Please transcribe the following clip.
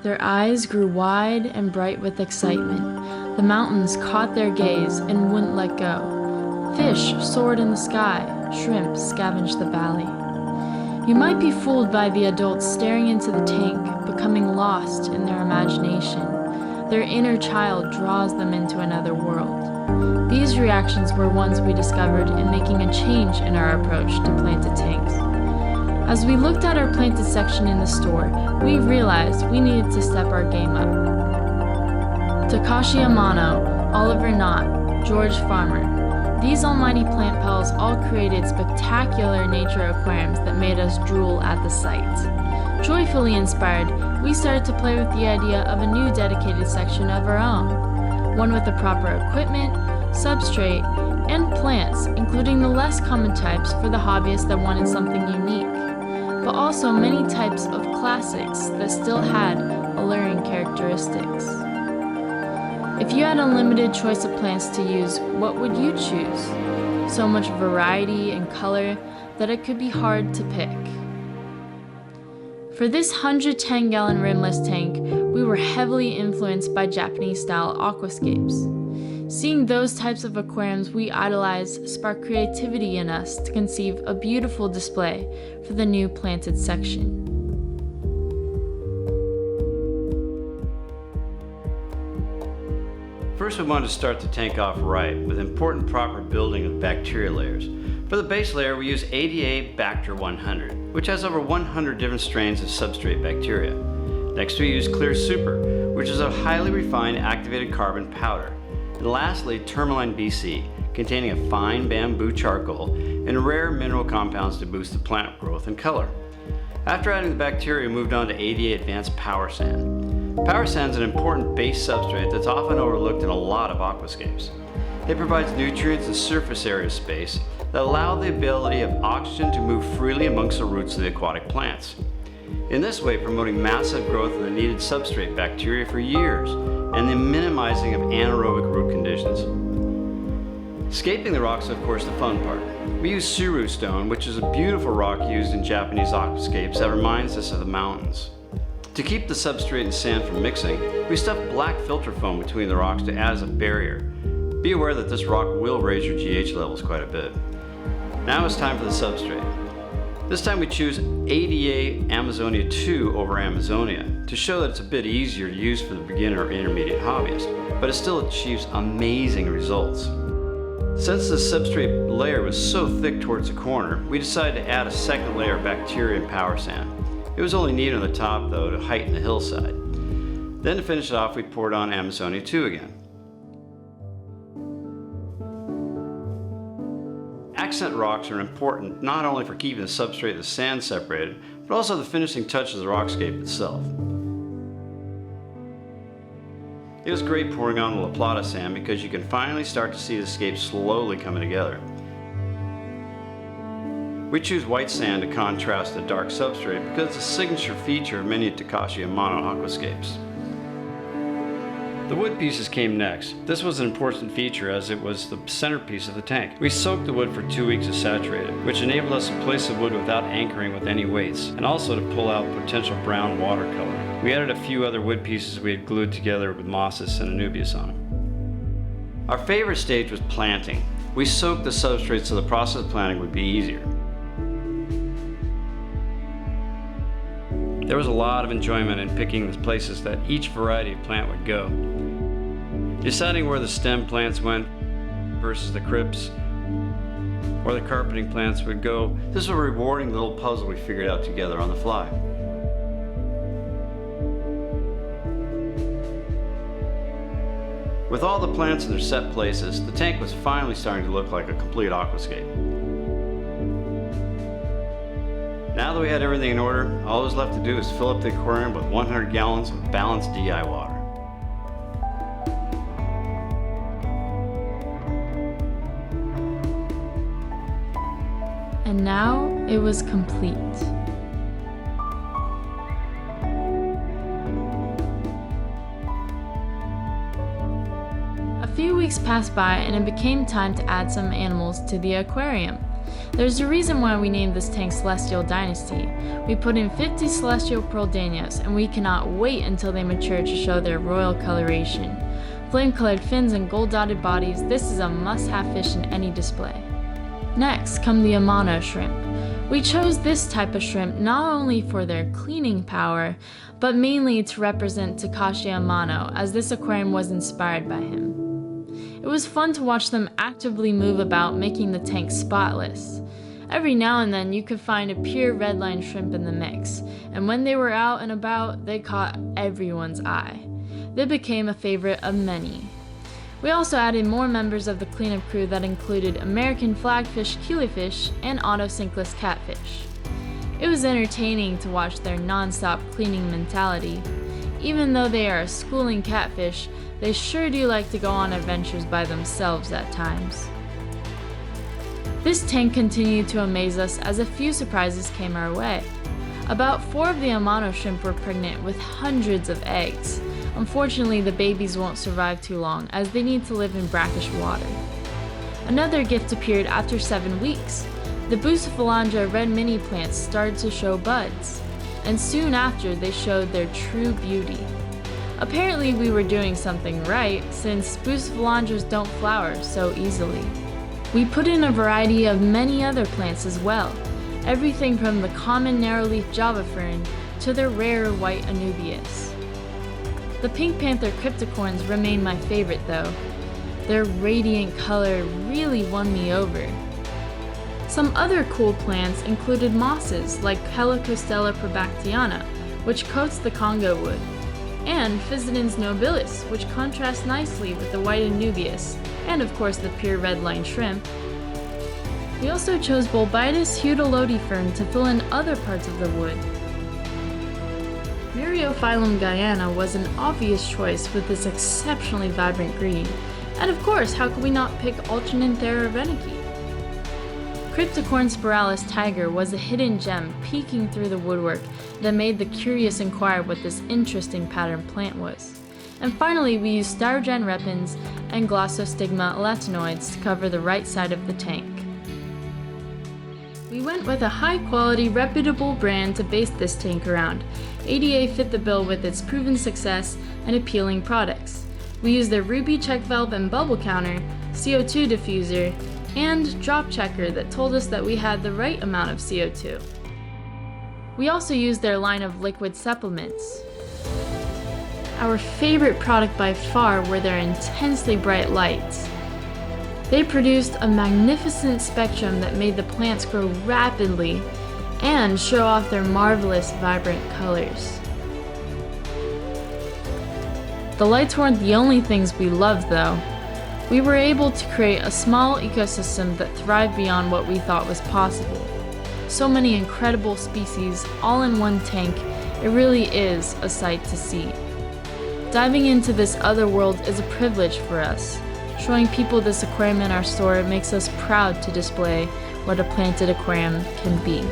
Their eyes grew wide and bright with excitement. The mountains caught their gaze and wouldn't let go. Fish soared in the sky. Shrimp scavenged the valley. You might be fooled by the adults staring into the tank, becoming lost in their imagination. Their inner child draws them into another world. These reactions were ones we discovered in making a change in our approach to planted tanks. As we looked at our planted section in the store, we realized we needed to step our game up. Takashi Amano, Oliver Knott, George Farmer. These almighty plant pals all created spectacular nature aquariums that made us drool at the sight. Joyfully inspired, we started to play with the idea of a new dedicated section of our own. One with the proper equipment, substrate, and plants, including the less common types for the hobbyists that wanted something unique, but also many types of classics that still had alluring characteristics. If you had a limited choice of plants to use, what would you choose? So much variety and color that it could be hard to pick. For this 110-gallon rimless tank, we were heavily influenced by Japanese-style aquascapes. Seeing those types of aquariums we idolized sparked creativity in us to conceive a beautiful display for the new planted section. First, we wanted to start the tank off right with important proper building of bacteria layers. For the base layer, we use ADA Bacter 100, which has over 100 different strains of substrate bacteria. Next, we use Clear Super, which is a highly refined activated carbon powder. And lastly, Tourmaline BC, containing a fine bamboo charcoal and rare mineral compounds to boost the plant growth and color. After adding the bacteria, we moved on to ADA Advanced Power Sand. Power sand is an important base substrate that's often overlooked in a lot of aquascapes. It provides nutrients and surface area space that allow the ability of oxygen to move freely amongst the roots of the aquatic plants. In this way, promoting massive growth of the needed substrate bacteria for years, and the minimizing of anaerobic root conditions. Scaping the rocks is, of course, the fun part. We use suru stone, which is a beautiful rock used in Japanese aquascapes that reminds us of the mountains. To keep the substrate and sand from mixing, we stuff black filter foam between the rocks to add as a barrier. Be aware that this rock will raise your GH levels quite a bit. Now it's time for the substrate. This time we choose ADA Amazonia 2 over Amazonia to show that it's a bit easier to use for the beginner or intermediate hobbyist, but it still achieves amazing results. Since the substrate layer was so thick towards the corner, we decided to add a second layer of bacteria and power sand. It was only needed on the top though to heighten the hillside. Then to finish it off, we poured on Amazonia 2 again. Accent rocks are important not only for keeping the substrate and the sand separated, but also the finishing touch of the rockscape itself. It was great pouring on the La Plata sand because you can finally start to see the scape slowly coming together. We choose white sand to contrast the dark substrate because it's a signature feature of many Takashi Amano aquascapes. The wood pieces came next. This was an important feature as it was the centerpiece of the tank. We soaked the wood for 2 weeks to saturate it, which enabled us to place the wood without anchoring with any weights, and also to pull out potential brown watercolor. We added a few other wood pieces we had glued together with mosses and anubias on them. Our favorite stage was planting. We soaked the substrate so the process of planting would be easier. There was a lot of enjoyment in picking the places that each variety of plant would go. Deciding where the stem plants went versus the crypts or the carpeting plants would go, this was a rewarding little puzzle we figured out together on the fly. With all the plants in their set places, the tank was finally starting to look like a complete aquascape. Now that we had everything in order, all that was left to do is fill up the aquarium with 100 gallons of balanced DI water. And now it was complete. A few weeks passed by and it became time to add some animals to the aquarium. There's a reason why we named this tank Celestial Dynasty. We put in 50 celestial pearl danios, and we cannot wait until they mature to show their royal coloration. Flame-colored fins and gold-dotted bodies, this is a must-have fish in any display. Next come the Amano shrimp. We chose this type of shrimp not only for their cleaning power, but mainly to represent Takashi Amano, as this aquarium was inspired by him. It was fun to watch them actively move about, making the tank spotless. Every now and then you could find a pure redline shrimp in the mix, and when they were out and about, they caught everyone's eye. They became a favorite of many. We also added more members of the cleanup crew that included American flagfish killifish and autosinkless catfish. It was entertaining to watch their non-stop cleaning mentality. Even though they are a schooling catfish, they sure do like to go on adventures by themselves at times. This tank continued to amaze us as a few surprises came our way. About 4 of the Amano shrimp were pregnant with hundreds of eggs. Unfortunately, the babies won't survive too long as they need to live in brackish water. Another gift appeared after 7 weeks. The Bucephalandra red mini plants started to show buds, and soon after they showed their true beauty. Apparently we were doing something right, since Bucephalandras don't flower so easily. We put in a variety of many other plants as well, everything from the common narrow-leaf Java fern to the rare white anubias. The pink panther cryptocorns remain my favorite though. Their radiant color really won me over. Some other cool plants included mosses like Helicostella probactiana, which coats the Congo wood, and Physodens nobilis, which contrasts nicely with the white anubias, and of course the pure redline shrimp. We also chose Bulbitis hudolodi fern to fill in other parts of the wood. Myriophyllum Guyana was an obvious choice with its exceptionally vibrant green, and of course, how could we not pick Ultrananthera reniki? Cryptocorn spiralis tiger was a hidden gem peeking through the woodwork that made the curious inquire what this interesting pattern plant was. And finally, we used Styrogen repens and Glossostigma elatinoids to cover the right side of the tank. We went with a high-quality, reputable brand to base this tank around. ADA fit the bill with its proven success and appealing products. We used their Ruby check valve and bubble counter, CO2 diffuser, and drop checker that told us that we had the right amount of CO2. We also used their line of liquid supplements. Our favorite product by far were their intensely bright lights. They produced a magnificent spectrum that made the plants grow rapidly and show off their marvelous, vibrant colors. The lights weren't the only things we loved though. We were able to create a small ecosystem that thrived beyond what we thought was possible. So many incredible species all in one tank, it really is a sight to see. Diving into this other world is a privilege for us. Showing people this aquarium in our store makes us proud to display what a planted aquarium can be.